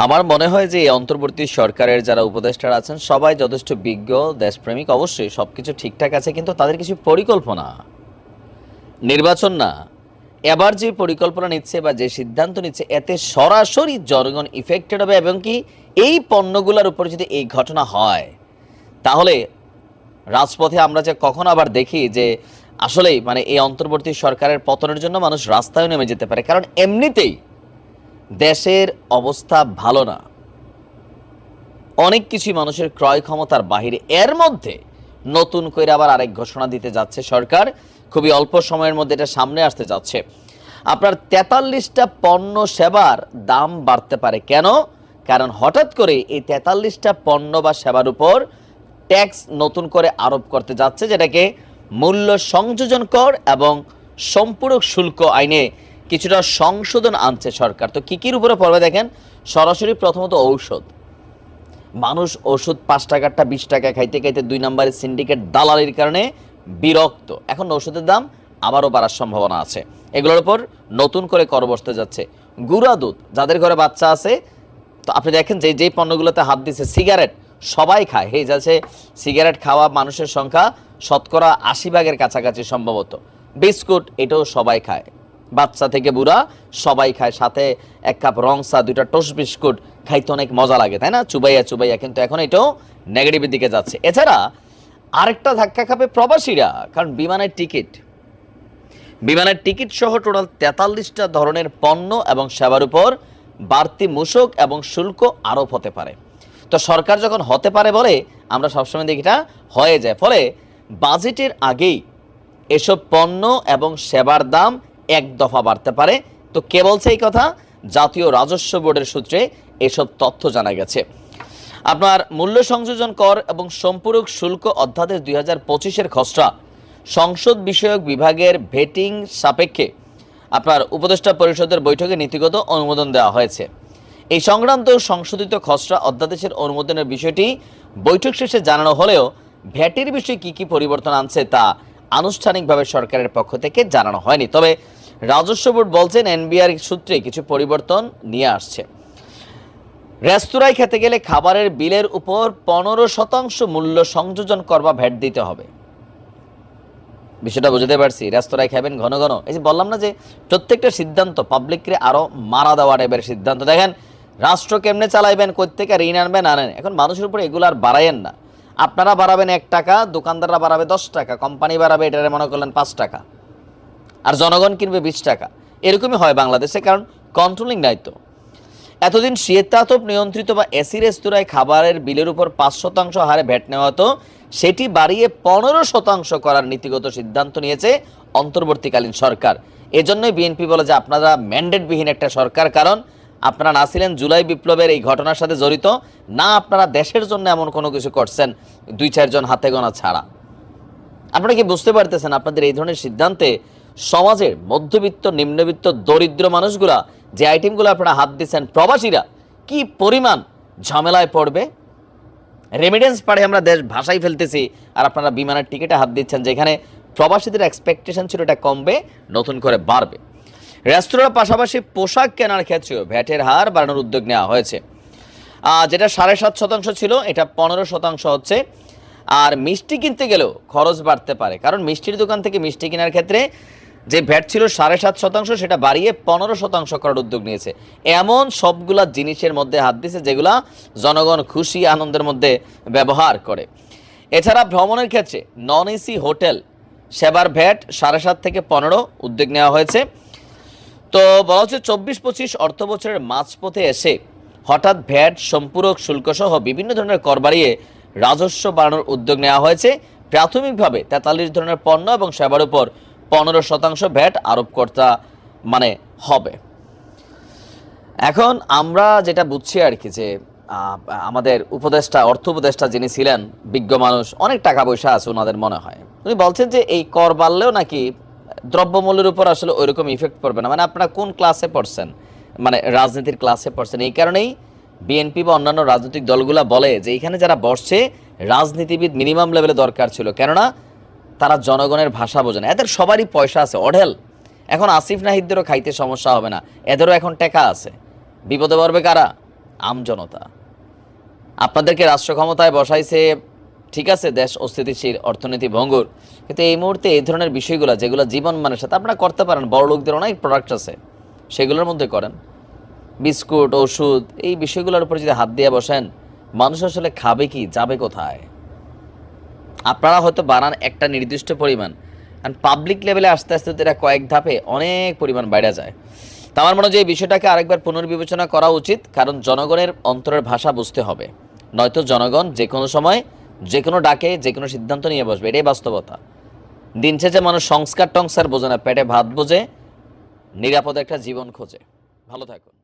আমার মনে হয় যে এই অন্তর্বর্তী সরকারের যারা উপদেষ্টারা আছেন সবাই যথেষ্ট বিজ্ঞ, দেশপ্রেমিক, অবশ্যই সবকিছু ঠিকঠাক আছে, কিন্তু তাদের কিছু পরিকল্পনা, নির্বাচন না, এবার যে পরিকল্পনা নিচ্ছে বা যে সিদ্ধান্ত নিচ্ছে এতে সরাসরি জনগণ ইফেক্টেড হবে, এবং কি এই পণ্যগুলোর উপর যদি এই ঘটনা হয় তাহলে রাজপথে আমরা যে কখন আবার দেখি যে আসলেই মানে এই অন্তর্বর্তী সরকারের পতনের জন্য মানুষ রাস্তায় নেমে যেতে পারে, কারণ এমনিতেই দেশের অবস্থা ভালো না, অনেক কিছুই মানুষের ক্রয় ক্ষমতার বাহিরে। এর মধ্যে নতুন করে আবার আরেক ঘোষণা দিতে যাচ্ছে সরকার, খুবই অল্প সময়ের মধ্যে এটা সামনে আসতে যাচ্ছে। আপনার 43টা পণ্য সেবার দাম বাড়তে পারে। কেন? কারণ হঠাৎ করে এই 43টা পণ্য বা সেবার উপর ট্যাক্স নতুন করে আরোপ করতে যাচ্ছে, যেটাকে মূল্য সংযোজন কর এবং সম্পূরক শুল্ক আইনে কিছুটা সংশোধন আনছে সরকার। তো কী কীর উপরে পড়বে দেখেন। সরাসরি প্রথমত ঔষধ। মানুষ ওষুধ 5 টাকারটা 20 টাকা খাইতে খাইতে 2 নম্বরের সিন্ডিকেট দালালির কারণে বিরক্ত। এখন ওষুধের দাম আবারও বাড়ার সম্ভাবনা আছে। এগুলোর উপর নতুন করে কর বসতে যাচ্ছে। গুঁড়া দুধ, যাদের ঘরে বাচ্চা আছে, তো আপনি দেখেন যে যেই পণ্যগুলোতে হাত দিচ্ছে, সিগারেট সবাই খায়, এই যাচ্ছে সিগারেট খাওয়া মানুষের সংখ্যা শতকরা 80 ভাগের কাছাকাছি সম্ভবত। বিস্কুট এটাও সবাই খায়, বাচ্চা থেকে বুড়া সবাই খায়, সাথে 1 কাপ রং চা, 2টা টোস্ট বিস্কুট খাইতে অনেক মজা লাগে, তাই না? চুবাইয়া চুবাইয়া। কিন্তু এখন এটাও নেগেটিভের দিকে যাচ্ছে। এছাড়া আরেকটা ধাক্কা খাবে প্রবাসীরা, কারণ বিমানের টিকিট সহ টোটাল 43টা ধরনের পণ্য এবং সেবার উপর বাড়তি মূসক এবং শুল্ক আরোপ হতে পারে। তো সরকার যখন হতে পারে বলে, আমরা সবসময় দেখি এটা হয়ে যায়। ফলে বাজেটের আগেই এসব পণ্য এবং সেবার দাম এক দফা বাড়তে পারে। তো কে বলছে এই কথা? জাতীয় রাজস্ব বোর্ডের সূত্রে এসব তথ্য জানা গেছে। আপনার মূল্য সংযোজন কর এবং সম্পূরক শুল্ক অধ্যাদেশ 2025-এর খসড়া সংসদ বিষয়ক বিভাগের ভেটিং সাপেক্ষে আপনার উপদেষ্টা পরিষদের বৈঠকে নীতিগত অনুমোদন দেওয়া হয়েছে। এই সংক্রান্ত সংশোধিত খসড়া অধ্যাদেশের অনুমোদনের বিষয়টি বৈঠক শেষে জানানো হলেও ভ্যাটের বিষয়ে কী কী পরিবর্তন আনছে তা আনুষ্ঠানিকভাবে সরকারের পক্ষ থেকে জানানো হয়নি। তবে রাজস্ব বোর্ড বলছেন এনবিআর সূত্রে কিছু পরিবর্তন নিয়ে আসছে। রেস্তোরাঁয় খেতে গেলে খাবারের বিলের উপর 15% মূল্য সংযোজন কর বা ভ্যাট দিতে হবে। বিষয়টা বুঝতে পারছি। রেস্তোরাঁয় খাবেন ঘন ঘন, এই যে বললাম না যে প্রত্যেকটা সিদ্ধান্ত পাবলিককে আরো মারা দেওয়া টাইপের সিদ্ধান্ত। দেখেন রাষ্ট্র কেমনে চালাইবেন, কোত্থেকে ঋণ আনবেন, আনেন। এখন মানুষের উপর এগুলো আর বাড়াইয়েন না। আপনারা বাড়াবেন 1 টাকা, দোকানদাররা বাড়াবে 10 টাকা, কোম্পানি বাড়াবে এটারে মনে করলেন 5 টাকা, আর জনগণ কিনবে 20 টাকা। এরকমই হয় বাংলাদেশে, কারণ কন্ট্রোলিং দায়িত্ব। এতদিন শীতাতপ নিয়ন্ত্রিত বা এসি রেস্তোরাঁয় খাবারের বিলের উপর 5% হারে ভ্যাট নেওয়া হতো, সেটি বাড়িয়ে 15% করার নীতিগত সিদ্ধান্ত নিয়েছে অন্তর্বর্তীকালীন সরকার। এজন্যই বিএনপি বলে যে আপনারা ম্যান্ডেটবিহীন একটা সরকার, কারণ আপনারা না ছিলেন জুলাই বিপ্লবের এই ঘটনার সাথে জড়িত, না আপনারা দেশের জন্য এমন কোনো কিছু করছেন 2-4 জন হাতে গোনা ছাড়া। আপনারা কি বুঝতে পারতেছেন আপনাদের এই ধরনের সিদ্ধান্তে সমাজের মধ্যবিত্ত, নিম্নবিত্ত, দরিদ্র মানুষগুলা, যে আইটেমগুলো আপনারা হাত দিচ্ছেন, প্রবাসীরা কি পরিমাণ ঝামেলায় পড়বে? রেমিডেন্স পাড়ে আমরা দেশ ভাষাই ফেলতেছি, আর আপনারা বিমানের টিকিটে হাত দিচ্ছেন, যেখানে প্রবাসীদের এক্সপেকটেশন ছিল এটা কমবে, নতুন করে বাড়বে। রেস্তোরাঁর পাশাপাশি পোশাক কেনার ক্ষেত্রেও ভ্যাটের হার বাড়ানোর উদ্যোগ নেওয়া হয়েছে। যেটা 7.5% ছিল, এটা 15% হচ্ছে। আর মিষ্টি কিনতে গেলেও খরচ বাড়তে পারে, কারণ মিষ্টির দোকান থেকে মিষ্টি কেনার ক্ষেত্রে যে ভ্যাট ছিল 7.5%, সেটা বাড়িয়ে 15% করার উদ্যোগ নিয়েছে। এমন সবগুলা জিনিসের মধ্যে হাত দিয়েছে যেগুলা জনগণ খুশি আনন্দের মধ্যে ব্যবহার করে। এছাড়া ভ্রমণের ক্ষেত্রে নন এসি হোটেল সেবার ভ্যাট 7.5 থেকে 15 উদ্যোগ নেওয়া হয়েছে। তো বলা হচ্ছে 24-25 অর্থ বছরের মাঝপথে এসে হঠাৎ ভ্যাট, সম্পূরক শুল্ক সহ বিভিন্ন ধরনের কর বাড়িয়ে রাজস্ব বাড়ানোর উদ্যোগ নেওয়া হয়েছে। প্রাথমিকভাবে 43 ধরনের পণ্য এবং সেবার উপর 15% ভ্যাট আরোপ করতে মানে হবে। এখন আমরা যেটা বুঝছি আর কি, যে আমাদের উপদেষ্টা, অর্থ উপদেষ্টা যিনি ছিলেন, বিজ্ঞ মানুষ, অনেক টাকা পয়সা আছে ওনাদের মনে হয়, উনি বলছেন যে এই কর বাড়লেও নাকি দ্রব্যমূল্যের উপর আসলে ওইরকম ইফেক্ট পড়বে না। মানে আপনারা কোন ক্লাসে পড়ছেন? মানে রাজনীতির ক্লাসে পড়ছেন। এই কারণেই বিএনপি বা অন্যান্য রাজনৈতিক দলগুলো বলে যে এইখানে যারা বসছে রাজনীতিবিদ মিনিমাম লেভেলে দরকার ছিল, কেননা তারা জনগণের ভাষা বোঝে না। এদের সবারই পয়সা আছে অঢেল। এখন আসিফ নাহিদদেরও খাইতে সমস্যা হবে না, এদেরও এখন টাকা আছে। বিপদে পড়বে কারা? আমজনতা। আপনাদেরকে রাষ্ট্র ক্ষমতায় বসাইছে, ঠিক আছে, দেশ অস্থিতিশীল, অর্থনীতি ভঙ্গুর, কিন্তু এই মুহূর্তে এই ধরনের বিষয়গুলো যেগুলো জীবন মানের সাথে আপনারা করতে পারেন, বড় লোকদের অনেক প্রোডাক্ট আছে, সেগুলোর মধ্যে করেন। বিস্কুট, ওষুধ, এই বিষয়গুলোর উপর যদি হাত দিয়ে বসেন, মানুষ আসলে খাবে কি, যাবে কোথায়? আপনারা হয়তো বানান একটা নির্দিষ্ট পরিমাণ, আর পাবলিক লেভেলে আস্তে আস্তে এরা কয়েক ধাপে অনেক পরিমাণ বাইরে যায়। তো আমার মনে হয় যে এই বিষয়টাকে আরেকবার পুনর্বিবেচনা করা উচিত, কারণ জনগণের অন্তরের ভাষা বুঝতে হবে, নয়তো জনগণ যে কোনো সময় যে কোনো ডাকে যে কোনো সিদ্ধান্ত নিয়ে বসবে, এটাই বাস্তবতা। দিন শেষে মানুষ সংস্কার টংস্কার বোঝে না, পেটে ভাত বোঝে, নিরাপদ একটা জীবন খোঁজে। ভালো থাকুন।